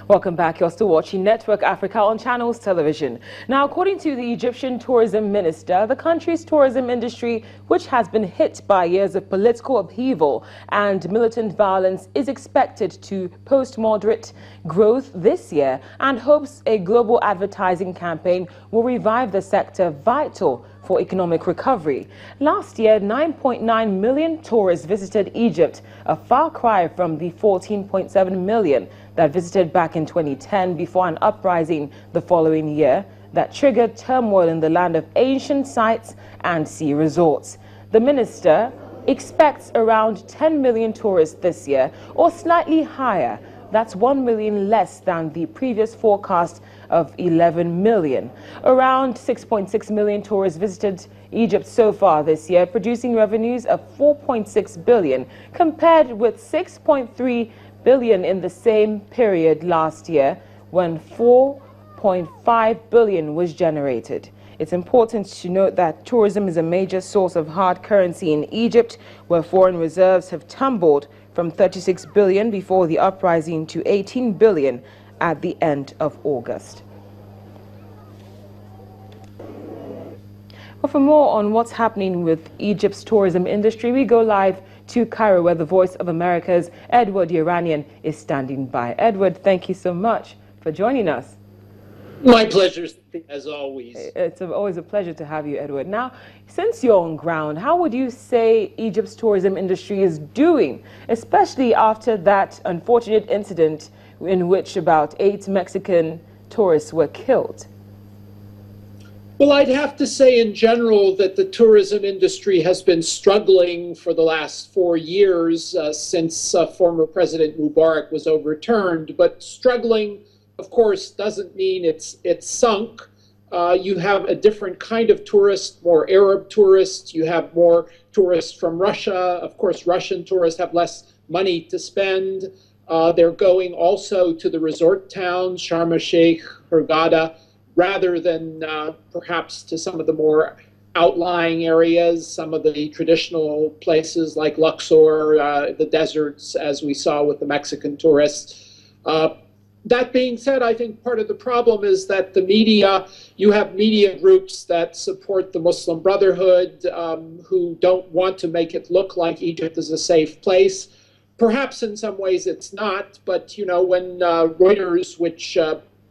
Welcome back. You're still watching Network Africa on Channels Television. Now, according to the Egyptian tourism minister, the country's tourism industry, which has been hit by years of political upheaval and militant violence, is expected to post moderate growth this year and hopes a global advertising campaign will revive the sector, vital for economic recovery. Last year, 9.9 million tourists visited Egypt, a far cry from the 14.7 million that visited back in 2010 before an uprising the following year that triggered turmoil in the land of ancient sites and sea resorts. The minister expects around 10 million tourists this year, or slightly higher. That's 1 million less than the previous forecast of 11 million. Around 6.6 million tourists visited Egypt so far this year, producing revenues of 4.6 billion, compared with 6.3 billion in the same period last year, when 4.5 billion was generated. It's important to note that tourism is a major source of hard currency in Egypt, where foreign reserves have tumbled from 36 billion before the uprising to 18 billion at the end of August. Well, for more on what's happening with Egypt's tourism industry, we go live to Cairo, where the Voice of America's Edward Iranian is standing by. Edward, thank you so much for joining us. My pleasure, as always. It's always a pleasure to have you, Edward. Now, since you're on ground, how would you say Egypt's tourism industry is doing, especially after that unfortunate incident in which about 8 Mexican tourists were killed? Well, I'd have to say in general that the tourism industry has been struggling for the last 4 years since former President Mubarak was overturned. But struggling, of course, doesn't mean it's sunk. You have a different kind of tourist, more Arab tourists. You have more tourists from Russia. Of course, Russian tourists have less money to spend. They're going also to the resort towns, Sharm el-Sheikh, Hurghada, rather than perhaps to some of the more outlying areas, some of the traditional places like Luxor, the deserts, as we saw with the Mexican tourists. That being said, I think part of the problem is that the media, you have media groups that support the Muslim Brotherhood who don't want to make it look like Egypt is a safe place. Perhaps in some ways it's not, but you know, when Reuters, which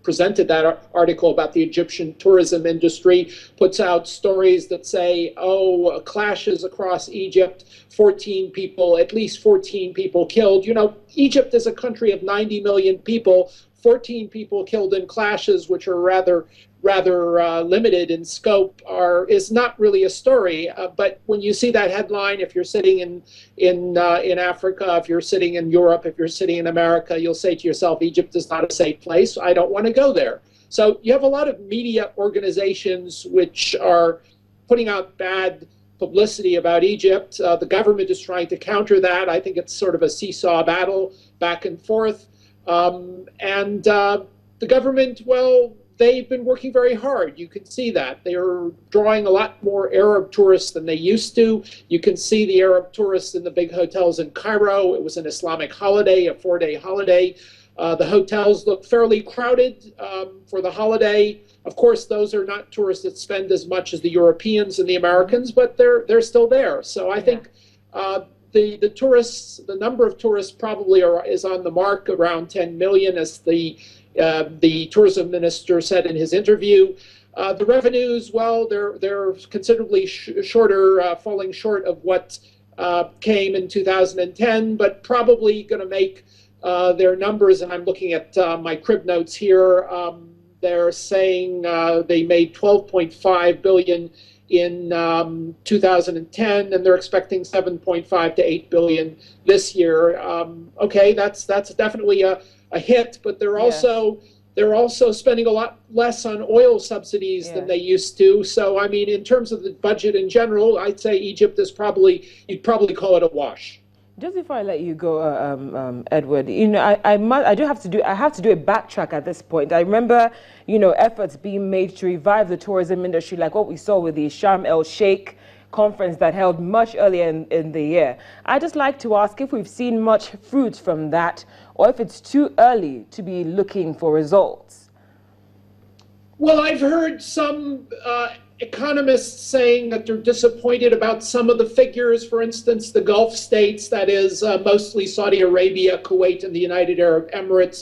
presented that article about the Egyptian tourism industry, puts out stories that say, oh, clashes across Egypt, 14 people, at least 14 people killed. You know, Egypt is a country of 90 million people, 14 people killed in clashes, which are rather limited in scope, is not really a story. But when you see that headline, if you're sitting in Africa, if you're sitting in Europe, if you're sitting in America, you'll say to yourself, Egypt is not a safe place. I don't want to go there. So you have a lot of media organizations which are putting out bad publicity about Egypt. The government is trying to counter that. I think it's sort of a seesaw battle back and forth. The government, well, they've been working very hard. You can see that. They are drawing a lot more Arab tourists than they used to. You can see the Arab tourists in the big hotels in Cairo. It was an Islamic holiday, a 4-day holiday. The hotels look fairly crowded for the holiday. Of course, those are not tourists that spend as much as the Europeans and the Americans, but they're still there. So I think the tourists, the number of tourists probably is on the mark, around 10 million, as the tourism minister said in his interview. The revenues, well, they're considerably shorter, falling short of what came in 2010, but probably going to make their numbers, and I'm looking at my crib notes here, they're saying they made 12.5 billion in 2010, and they're expecting 7.5 to 8 billion this year. Okay, that's definitely a hit, but they're also spending a lot less on oil subsidies than they used to. So I mean, in terms of the budget in general, I'd say Egypt is you'd probably call it a wash. Just before I let you go, Edward, you know, I have to do a backtrack at this point. I remember, you know, efforts being made to revive the tourism industry, like what we saw with the Sharm el-Sheikh conference that held much earlier in the year. I'd just like to ask if we've seen much fruit from that, or if it's too early to be looking for results. Well, I've heard some economists saying that they're disappointed about some of the figures. For instance, the Gulf states, that is mostly Saudi Arabia, Kuwait, and the United Arab Emirates,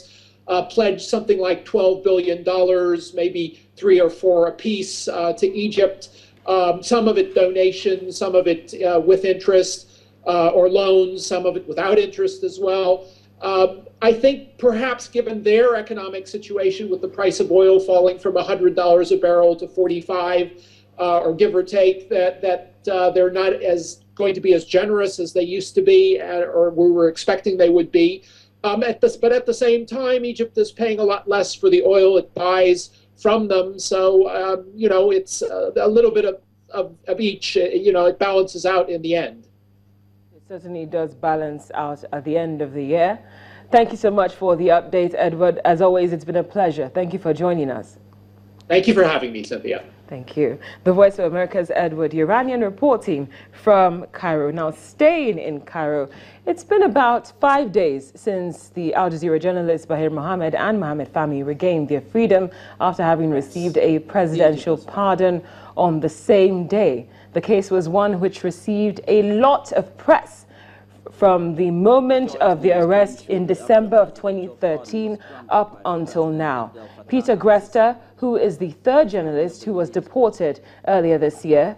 pledged something like $12 billion, maybe 3 or 4 apiece to Egypt. Some of it donations, some of it with interest or loans, some of it without interest as well. I think perhaps given their economic situation with the price of oil falling from $100 a barrel to 45, or give or take, that they're not as going to be as generous as they used to be, or we were expecting they would be. But at the same time, Egypt is paying a lot less for the oil it buys from them. So, you know, it's a little bit of each, you know, it balances out in the end. It certainly does balance out at the end of the year. Thank you so much for the update, Edward. As always, it's been a pleasure. Thank you for joining us. Thank you for having me, Cynthia. Thank you. The Voice of America's Edward Yeranian reporting from Cairo. Now, staying in Cairo, it's been about 5 days since the Al Jazeera journalists Bahir Mohammed and Mohammed Fahmy regained their freedom after having received a presidential pardon on the same day. The case was one which received a lot of press from the moment of the arrest in December of 2013 up until now. Peter Grester, who is the third journalist who was deported earlier this year,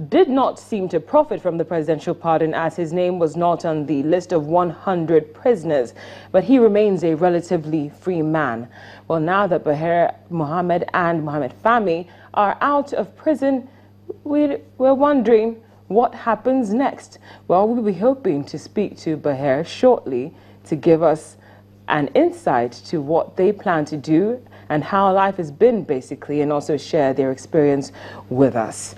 did not seem to profit from the presidential pardon, as his name was not on the list of 100 prisoners, but he remains a relatively free man. Well, now that Bahir Mohammed and Mohammed Fahmy are out of prison, we're wondering what happens next. Well, we'll be hoping to speak to Bahir shortly to give us an insight to what they plan to do and how life has been, basically, and also share their experience with us.